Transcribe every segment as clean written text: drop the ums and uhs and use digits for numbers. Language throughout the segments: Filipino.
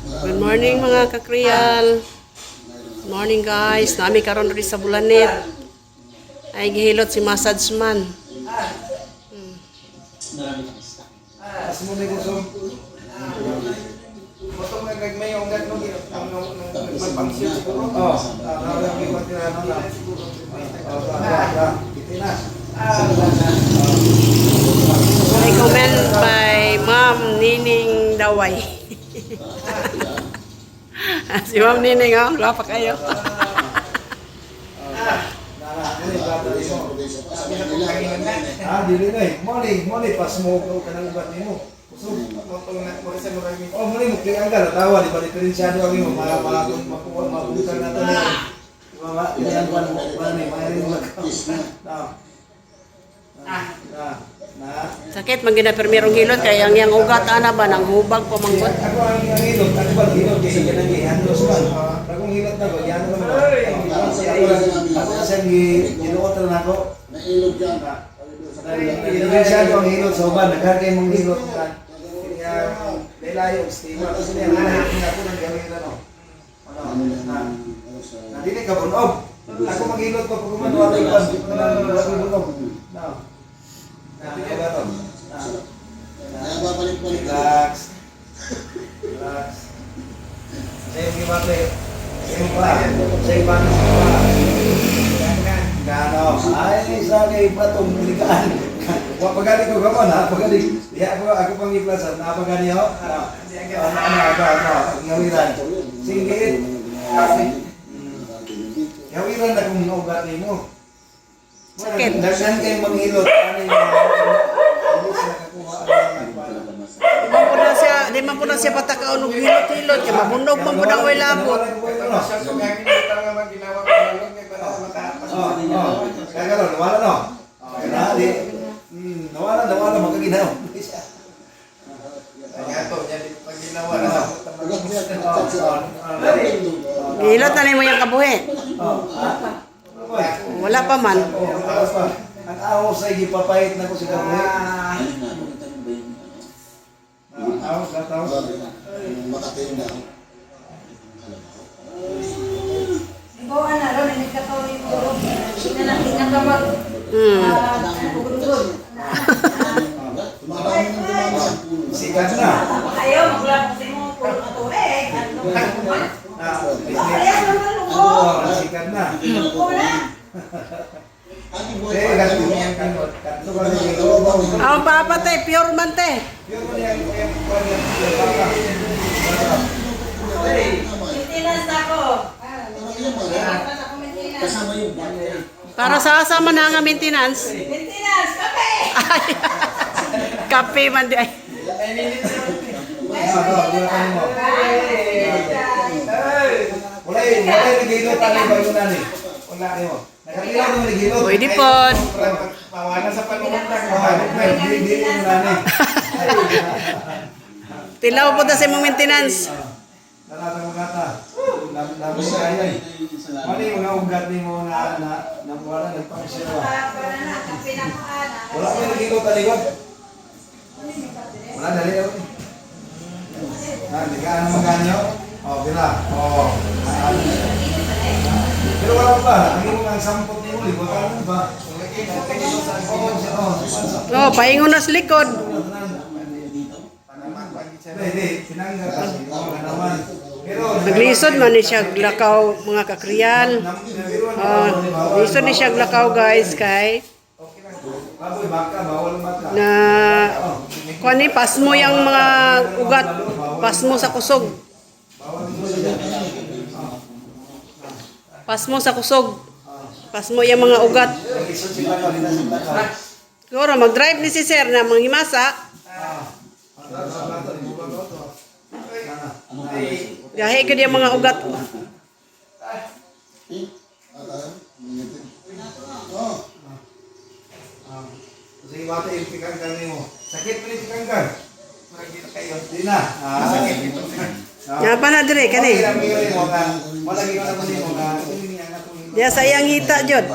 Good morning mga kakriyal. Good morning guys. Nami karon rin sa Bulanit. Ay gihilot si Masadsman. Recommend by Ma'am Nining Daway. Si Ma'am Nining, oh, wala pa kayo. Dili na eh. Mali, pas mo ka ng ugat mo. Muli mo, kaya ang gala, tawa, di ba, diferensyado kami mo, mabutan na ito niya. Kailangan ko mo, mayaring mo Sakit, magina permirong hilot, kaya ang ugat, ana ba, nang hubag pa manggod. Ako ang hilot, ako ba hilot, kaya yan ang gihandos man. Akong hilot na ba, yan ako naman. Ako kasi ginuot na ako. Nailog yan. Diferensyado ang hilot sa uban, nagkakay mong hilot ka. Dahil steamer. Kasi niya, nanahin ako ng gawin na no. Nandili ka bunog. Ako maghilot pa pag kumano ako ipan. Di pa na bunog. Nandili ka to. Relax. Relax. Sa'yo yung gimate. Sa'yo pa. Sa'yo pa. Gano. Ay, sa kay patong likaan. Pagani ko gamon ha, pagani. Ya ako pang iplasan, napagani ho. Ano, ngawiran. Sige. Ngawiran na kung ugat nimo. Sakit. Daghan kay manghilot ano Di man po na siya patakaon og hilot-hilot, kaya mabunog man po na way labot. Kaya gano'n, nawala no? Nawala, magkaginaw. Hilot na nimo yung kabuhi. Wala pa man. Ang ahos ay gipapait na ko si kabuhi. Ahos. Makatayo na. Bawa na ron, nagkatawi ko ron. Sinalaki ka mag... Sikat na. Ayaw, maglapasin mo puro na tubig. Sikat na. Luko na. Ang papatay, pure man te. Maintenance ako. Kasama yung Para sa asama na nga maintenance. Maintenance, kape! Kape man di ay. Wala nagilot tayo ba yun nani? Wala mo. Nakakilala mo nagilot. Pwede po. Pawana sa panunta ko. Hindi mo nani. Tilaw po na sa mong maintenance. Nalatang magata. Lami kaya eh. Mali mga ugat ni mo na wala nagpakasira. Wala mo nagilot taligod. Wala dali ako. Hindi ka ano maganyo? Bila. Pero wala pa. Ang iyong ang sampot ni Uli, wala ka ba? Oh, paingon na sa likod. Hindi, sinangga kasi. Naman. Naglisod man ni siya lakaw mga kakriyal. Lisod ni siya lakaw guys kay Baboy, baka, bawal mata. na kuani pasmo yung mga ugat, pasmo sa kusog. Pasmo sa kusog. Pasmo yung mga ugat. Siguro mag-drive ni si sir na manghimasa. Gahe ko yung mga ugat. Sige, wata yung tikanggan mo. Sakit pa yung tikanggan. Di na. Sakit ito. Nga pa na dire kani. Malagi ko na ko ni mo na. Diya sa iyang hita jud.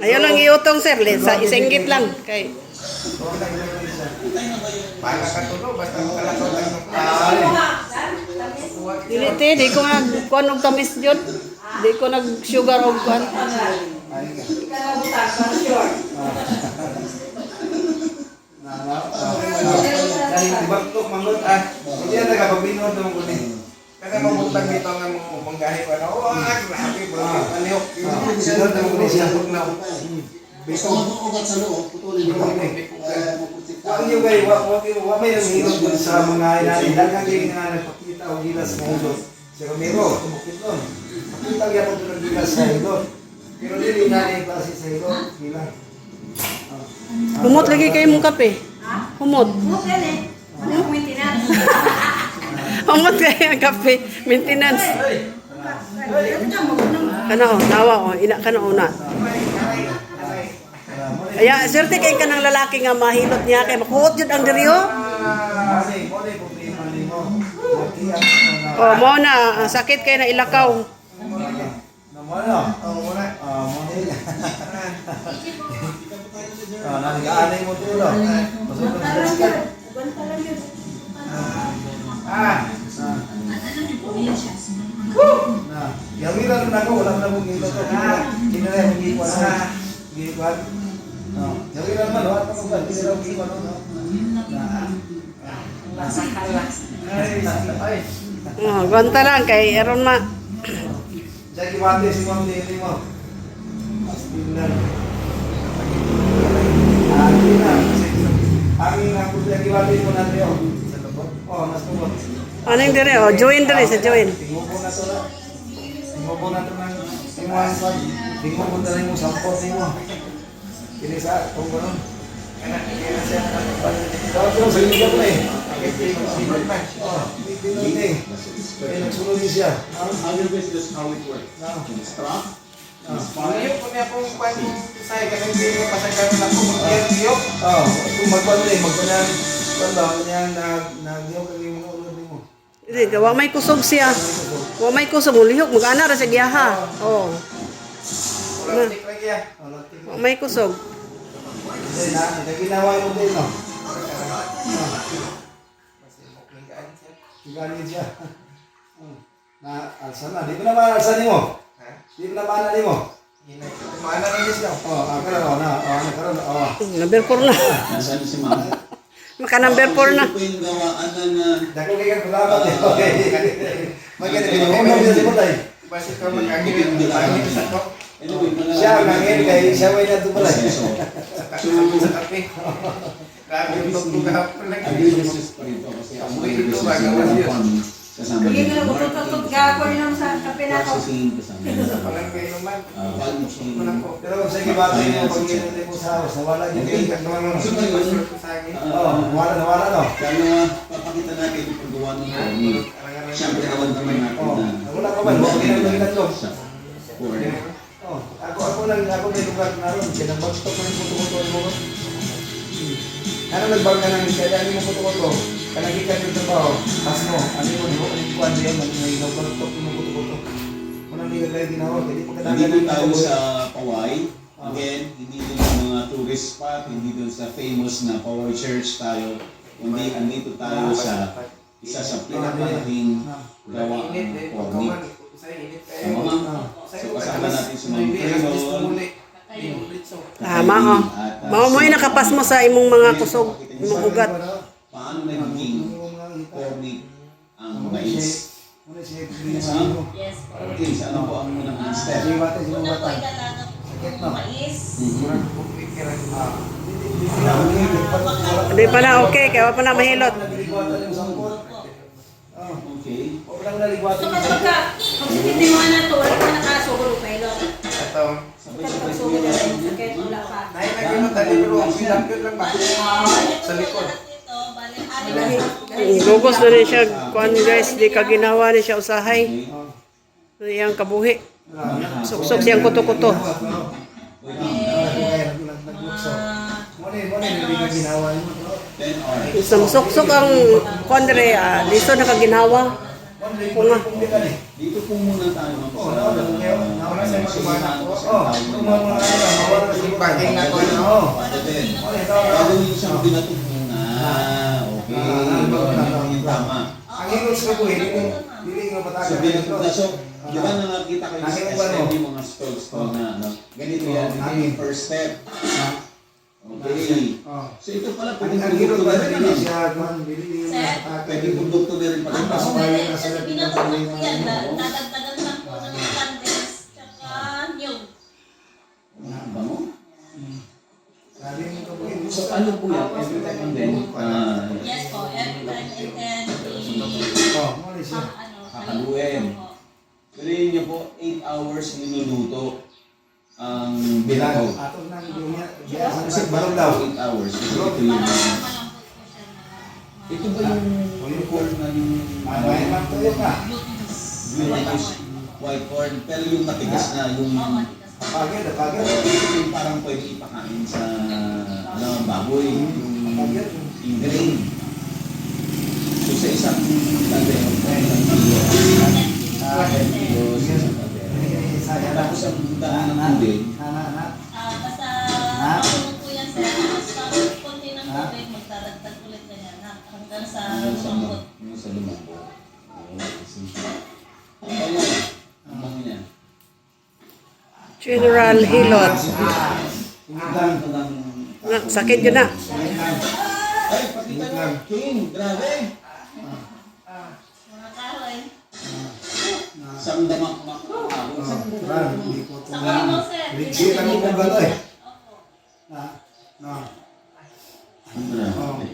Ayaw lang iutong sir, sa isinggit lang kay Pantay na ba yung... Baka katulo, basta makalakaw lang ng Dili te, di ko nag kuan og tamis jud. Di ko nag sugar og kuan. Dahil tibagtok mangot hindi na nagapabinod ng kunin. Kasi mamutang dito nga manggahi pa na, grabe, bro, aliyok. Sinod na kunin siya, huwag na. Basta mag-ugat sa loob, putulin mo. Ang yung kayo, wag may nanghilot dun sa mga inanin. Dagang kayo nga nagpakita o gilas ng hilot. Si Romero, tumukit nun. Pakita niya po doon ng gilas sa hilot. Pero hindi inanin yung klase sa hilot. Gilang. Humot lagi kayo mong kape. Humot. Huwag yan eh. Ano yung maintenance? Humot kayo ang kape. Maintenance. Kana o, tawa o. Ina ka na una. Aya, swerte kay ka ng lalaki nga mahilot niya kay makuot jud ang diri ho. Oh, mo na ang sakit kay na ilakaw. Nanigaanay mo ito no? Bantalan yun. Bantalan yun. Yang ira na ako, wala na mong ito. Kinala yung giwan na. Giwan. Yang ira man, wala pa mong kinala yung giwan no? Oh, gwanta lang kay aron ma. Diyan giwante si Ma'am Nili mo. Astinan. Hindi na. Ang ako diyan giwante mo natin yun. Sa lubot. Nasa lubot. Ano yung dire oh, join dire sa join. Tingubo na to na. Tingubo na to ng imuhan ko. Tingubo na rin mo sampot mo. Kini sa kung gano'n. Kaya na siya. Tapos sa inyo ko na eh. Pinod na eh. Kaya nagsulong din siya. How your business, how it works? Strap? Iyok po niya pong kwan say kasi hindi mo pasagkan na po iyok. Kung magpano eh magpanan tanda niya nagiyok kami mga ulod mo. Dili wa may kusog siya. Wa may kusog lihok mag-ana ra sa giyaha. Oh, Wala tik lagi ya. Wala tik. wa may kusog. Na ginawa mo din no. Galing siya. Na alsa na, di ba naman alsa nimo? Di ba naman alsa nimo? Mana na siya. Karon na. Karon. Number 4 na. Nasaan si Ma'am? Maka number 4 na. Ito po yung gawaan ng... Dako kay salamat eh. Okay. Maganda din mo tay. Basta ko magagawin din tayo sa to. Anyway, mga... Siya ngangin kay siya way na tumalay. Sa kape. Grabe yung tugtugahapon lang. Agribusiness pa rin to kasi ang agribusiness na kasama Hindi din. nga nagtututut gagawin lang sa kape na to. Processing kasama din. Walang kayo naman. Packaging. Pero sa gibati mo pag ginuli mo sa house, nawala yung tingkat naman. Nawala no. Kaya nga, papakita natin yung paggawa ng forming. Siyempre, awan naman natin na Wala ka man, ginuli tatlo. sa for Ako may lugar na ron. Kaya nag-stop ko yung puto-puto mo. Ano nag-bag ka ng kaya ano mo puto-puto? Kanagikan yung trabaho. Pas mo, ano mo, di ba kung kuwan diyan, nag-stop mo puto-puto. Kung ano yung kayo ginawa, hindi po Nandito tayo sa Paway. Again, hindi doon sa mga tourist spot, hindi doon sa famous na Paway Church tayo. Kundi andito tayo sa isa sa pinakamalaking gawa ng forming. Sa mga, so kasama natin sa mga Carol, Tama ho. Mao mo nakapas mo sa imong mga kusog, imong ugat. paano naging forming ang mais. Yes. Okay, sa ano po ang unang step? Una po ay dalaga po ng mais. Hindi pa na okay, kaya wa pa na mahilot. Okay. So kapag pagsitin mo na to, wala ka nakasugod pa ilo. Sabay-sabay po Pagsugod na yan. yung sakit, wala pa. Sa likod. Gugos na rin siya, kuan guys, di ka ginawa ni siya usahay. Iyang kabuhi. Suksok siyang kuto-kuto. Isang suksok ang kuan dire, liso na kaginawa. Punga. Dito po muna tayo sa gagawin siyang binatog muna. Okay. Yun yung tama. Ang hilot sa ko, hindi nga So, patakan. binatog na. So, di ba na nakita kayo sa SM yung mga stall na, ano? Ganito yan. Ito yung first step. Okay. So, ito pala, pwede Ang hilot produkto ba na rin rin, ano ano? siya, man, hindi nga patakan. Pwede produkto na rin pala. Mas mayo na sa Kasi binatog ko yan, dadagdagan lang po ng candies, tsaka nyug. Bango? Sabi mo ko po, So, ano po yan? Every time and then, Yes po, every time and then mali siya. haluin. Pero yun niya po, 8 hours niluluto ang binatog. Ato na, hindi niya, sa barong daw. 8 hours. Kasi ito yung... Ito ba yung corn na yung... May man to yun ka. glutinous white corn, pero yung matigas na, yung... Pagod, pagod. Ito yung parang pwede ipakain sa baboy, yung grain. So sa isang kaldero, ilang kilo? 10 kilos sa isang kaldero. Tapos ang dami ng tubig, Basta makulong po yan sir, tapos konti ng tubig, magdadagdag ulit ganyan hanggang sa lumambot. yung sa lumambot. Ang bango niya. Ang bango niya. General Hilot. Sakit yun na. Ay, pakita mo. King, grabe. Mga kahoy. Isang damak-mak. Sa kulimo sir. Liksi lang mo kung gano'n eh. Opo. Grabe.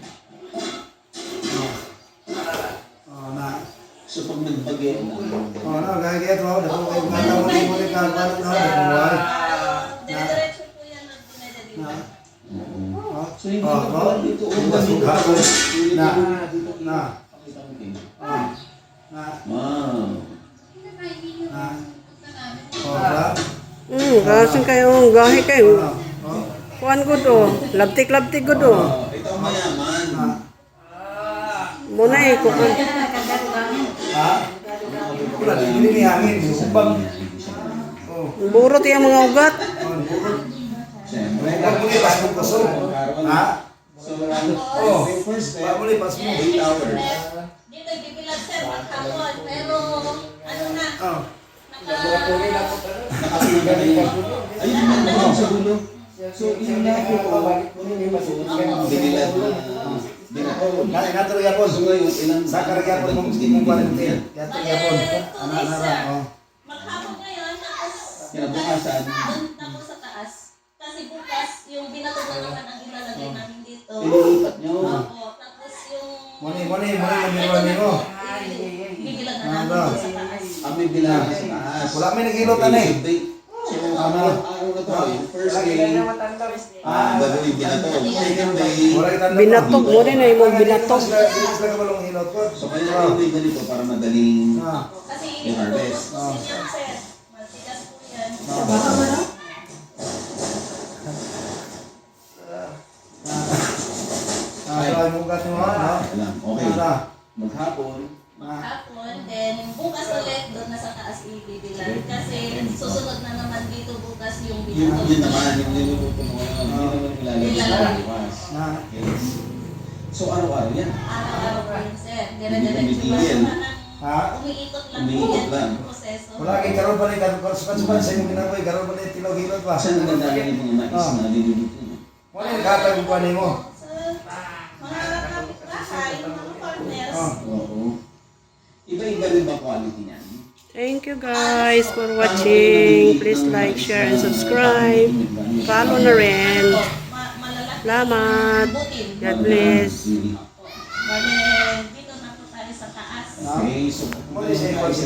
So pag nagbagay na, Dire-diretso po yan ng dinedeliver. so hindi na pala dito. Pakita mo, King. Wow. Kasan kayo, gahi kayo. Kuan ko to. Labtik-labtik ko to. Ito ang mayaman. Muna eh, kuan. Burot yung mga ugat. Siyempre. So, first step, 8 hours. Dito ibibilag sir maghapon, pero ano na, Nakasuga na yun. Ayun na naman sa dulo. So, yun na po po. Binilad na. So, ngayon, ilang maghapon ngayon, tapos kinabukasan, doon tapos sa taas. Kasi bukas, yung binatog na naman ang ilalagay namin dito. pinilipat nyo. Opo, tapos yung bibilag na namin doon sa taas. Ang may bilang sa taas. Wala may naghilotan eh. So, araw na to, yung first day, gagawin binatog. Second day, Binatok mo rin ay mo binatok. so kaya day ganito para madaling Kasi yung harvest. pupusin yan sir. Matigas po yan. Alam, okay. Maghapon, Hapon, then bukas ulit doon na sa taas ibibilan. Kasi susunod na naman dito bukas yung yun binatog. naman, yung niluluto mo ngayon, yun naman ilalagay sa bukas. Yes. So, araw-araw yan. Araw-araw po yun, sir. Hindi Dire-diretso tumitigil. umiikot lang po Umiikot yan lang. yung proseso. Wala kay karon pa ni sukat-sukat sa imong ginaboy, karon pa ni tilog-hilot pa. Saan ang ganda yung mga mais na niluluto mo? Wala ni katag ko mo. Sir, mga kapitbahay, mga partners, Oo. Iba-iba rin ba quality niyan? Thank you guys for watching. Please like, share, and subscribe. Follow na rin. malalaki Salamat. butil. God bless. Bale, dito na po tayo sa taas. Okay, so Mo ni sa